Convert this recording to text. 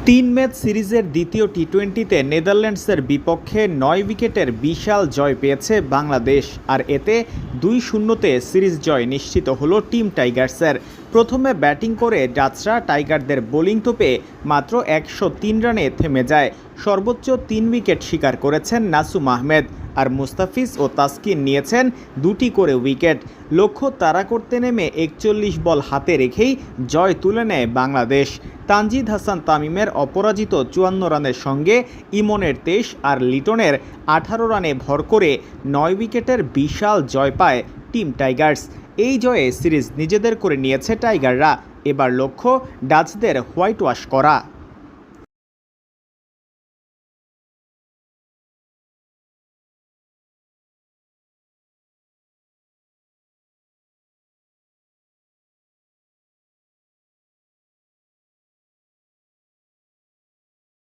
তিন ম্যাচ সিরিজের দ্বিতীয় টি-20তে নেদারল্যান্ডসের বিপক্ষে ৯ উইকেটের বিশাল জয় পেয়েছে বাংলাদেশ। আর এতে ২-০তে সিরিজ জয় নিশ্চিত হলো টিম টাইগার্সের। প্রথমে ব্যাটিং করে ডাচরা টাইগারদের বোলিং তোপে মাত্র ১০৩ রানে থেমে যায়। সর্বোচ্চ ৩ উইকেট শিকার করেছেন নাসুম আহমেদ, আর মুস্তাফিজ ও তাসকিন নিয়েছেন ২টি করে উইকেট। লক্ষ্য তাড়া করতে নেমে ৪১ বল হাতে রেখেই জয় তুলে নেয় বাংলাদেশ। তানজিদ হাসান তামিমের অপরাজিত ৫৪ রানের সঙ্গে ইমনের ২৩ আর লিটনের ১৮ রানে ভর করে ৯ উইকেটের বিশাল জয় পায় টিম টাইগার্স। এই জয়ে সিরিজ নিজেদের করে নিয়েছে টাইগাররা। এবার লক্ষ্য ডাচদের হোয়াইট ওয়াশ করা।